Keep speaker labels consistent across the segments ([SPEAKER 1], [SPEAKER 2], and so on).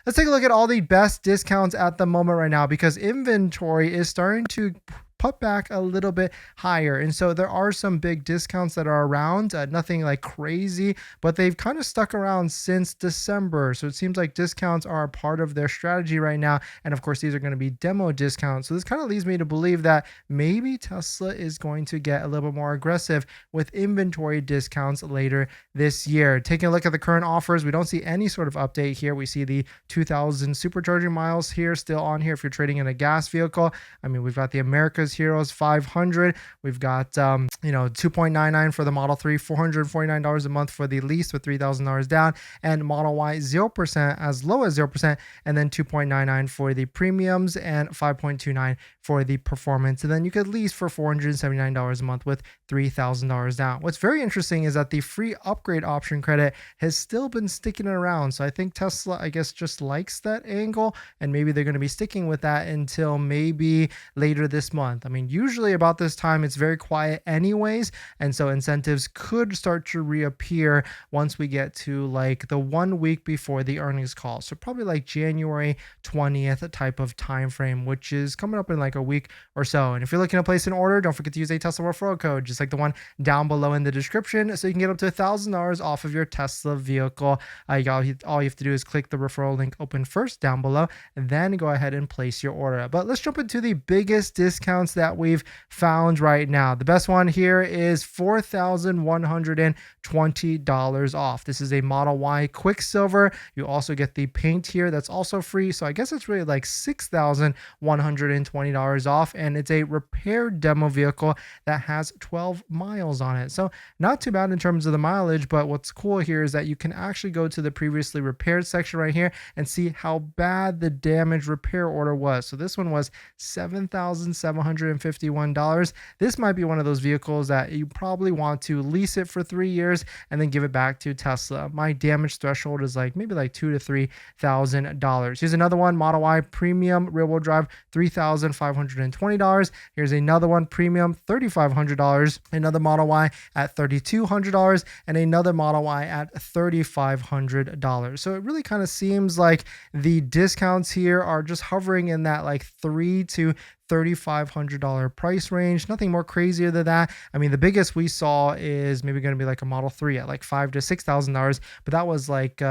[SPEAKER 1] let's take a look at all the best discounts at the moment right now, because inventory is starting to put back a little bit higher. And so there are some big discounts that are around, nothing like crazy, but they've kind of stuck around since December. So it seems like discounts are a part of their strategy right now. And of course, these are going to be demo discounts. So this kind of leads me to believe that maybe Tesla is going to get a little bit more aggressive with inventory discounts later this year. Taking a look at the current offers, we don't see any sort of update here. We see the 2,000 supercharging miles here still on here if you're trading in a gas vehicle. I mean, we've got the America's Heroes 500. We've got 2.99 for the Model 3, $449 a month for the lease with $3,000 down, and Model Y 0% as low as 0%, and then 2.99 for the premiums and 5.29 for the performance. And then you could lease for $479 a month with $3,000 down. What's very interesting is that the free upgrade option credit has still been sticking around. So I think Tesla, I guess, just likes that angle, and maybe they're going to be sticking with that until maybe later this month. I mean, usually about this time, it's very quiet anyways. And so incentives could start to reappear once we get to like the 1 week before the earnings call. So probably like January 20th type of time frame, which is coming up in like a week or so. And if you're looking to place an order, don't forget to use a Tesla referral code, just like the one down below in the description, so you can get up to $1,000 off of your Tesla vehicle. All you have to do is click the referral link open first down below, and then go ahead and place your order. But let's jump into the biggest discounts that we've found right now. The best one here is $4,120 off. This is a Model Y Quicksilver. You also get the paint here. That's also free. So I guess it's really like $6,120 off. And it's a repair demo vehicle that has 12 miles on it. So not too bad in terms of the mileage, but what's cool here is that you can actually go to the previously repaired section right here and see how bad the damage repair order was. So this one was $7,751. This might be one of those vehicles that you probably want to lease it for 3 years and then give it back to Tesla. My damage threshold is like maybe like $2,000 to $3,000. Here's another one, Model Y Premium rear-wheel drive, $3,520. Here's another one, Premium, $3,500. Another Model Y at $3,200, and another Model Y at $3,500. So it really kind of seems like the discounts here are just hovering in that like $3,000 to $3,500 price range. Nothing more crazier than that. I mean, the biggest we saw is maybe going to be like a Model 3 at like $5,000 to $6,000, but that was like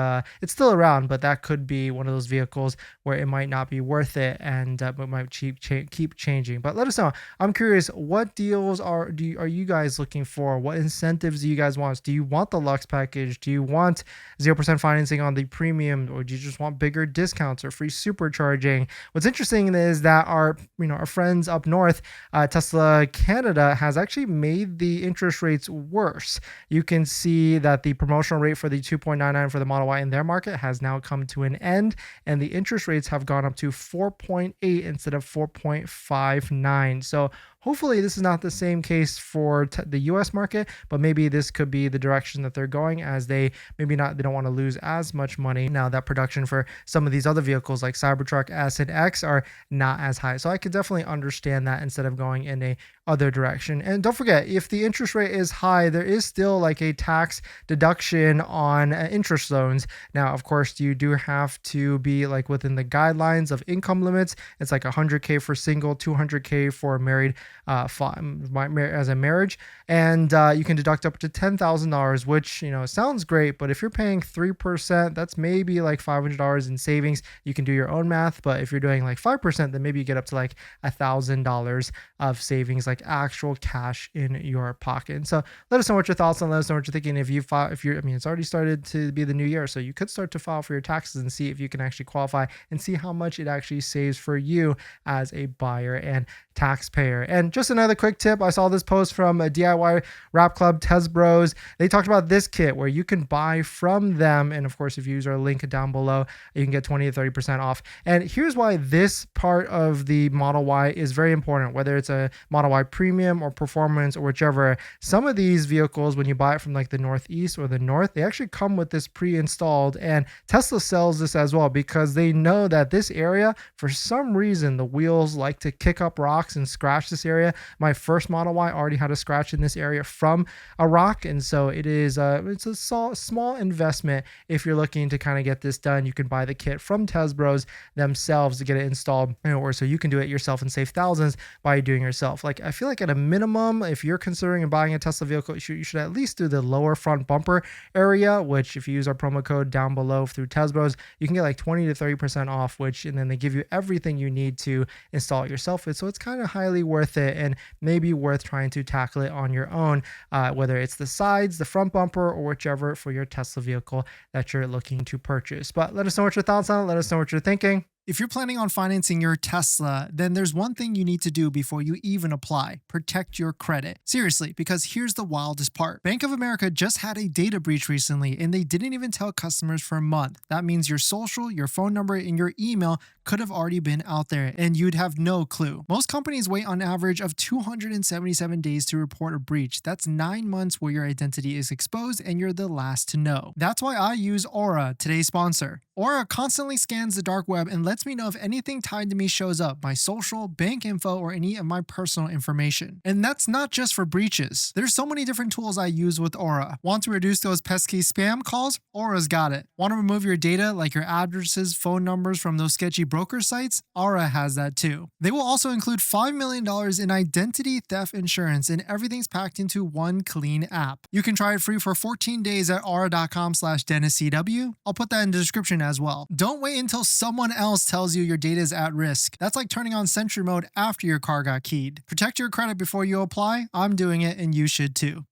[SPEAKER 1] it's still around, but that could be one of those vehicles where it might not be worth it, and it might keep changing. But let us know. I'm curious, what deals are you guys looking for? What incentives do you guys want? Do you want the Lux package? Do you want 0% financing on the premium, or do you just want bigger discounts or free supercharging? What's interesting is that our friends up north, Tesla Canada, has actually made the interest rates worse. You can see that the promotional rate for the 2.99 for the Model Y in their market has now come to an end, and the interest rates have gone up to 4.8 instead of 4.59. So hopefully this is not the same case for the US market, but maybe this could be the direction that they're going, as they don't want to lose as much money now that production for some of these other vehicles like Cybertruck S and X are not as high. So I could definitely understand that instead of going in a other direction. And don't forget, if the interest rate is high, there is still like a tax deduction on interest loans. Now, of course, you do have to be like within the guidelines of income limits. It's like $100K for single, $200K for married as a marriage, and you can deduct up to $10,000, which sounds great, but if you're paying 3%, that's maybe like $500 in savings. You can do your own math, but if you're doing like 5%, then maybe you get up to like $1,000 of savings, like actual cash in your pocket. And so let us know what your thoughts on. Let us know what you're thinking. If it's already started to be the new year, so you could start to file for your taxes and see if you can actually qualify and see how much it actually saves for you as a buyer and taxpayer. And just another quick tip, I saw this post from a DIY Rap Club, Tez Bros. They talked about this kit where you can buy from them, and of course, if you use our link down below, you can get 20 to 30% off. And here's why this part of the Model Y is very important, whether it's a Model Y buy premium or performance or whichever, some of these vehicles, when you buy it from like the Northeast or the North, they actually come with this pre-installed, and Tesla sells this as well because they know that this area, for some reason, the wheels like to kick up rocks and scratch this area. My first Model Y already had a scratch in this area from a rock, and so it's a small investment. If you're looking to kind of get this done, you can buy the kit from Tesbros themselves to get it installed, or so you can do it yourself and save thousands by doing it yourself. Like, I feel like at a minimum, if you're considering buying a Tesla vehicle, you should at least do the lower front bumper area, which if you use our promo code down below through Tesbros, you can get like 20 to 30% off, and then they give you everything you need to install it yourself. So it's kind of highly worth it, and maybe worth trying to tackle it on your own, whether it's the sides, the front bumper, or whichever for your Tesla vehicle that you're looking to purchase. But let us know what your thoughts on it. Let us know what you're thinking. If you're planning on financing your Tesla, then there's one thing you need to do before you even apply: protect your credit. Seriously, because here's the wildest part. Bank of America just had a data breach recently, and they didn't even tell customers for a month. That means your social, your phone number, and your email could have already been out there, and you'd have no clue. Most companies wait on average of 277 days to report a breach. That's 9 months where your identity is exposed and you're the last to know. That's why I use Aura, today's sponsor. Aura constantly scans the dark web and lets me know if anything tied to me shows up: my social, bank info, or any of my personal information. And that's not just for breaches. There's so many different tools I use with Aura. Want to reduce those pesky spam calls? Aura's got it. Want to remove your data, like your addresses, phone numbers, from those sketchy broker sites? Aura has that too. They will also include $5 million in identity theft insurance, and everything's packed into one clean app. You can try it free for 14 days at aura.com/DennisCW. I'll put that in the description as well. Don't wait until someone else tells you your data is at risk. That's like turning on Sentry mode after your car got keyed. Protect your credit before you apply. I'm doing it, and you should too.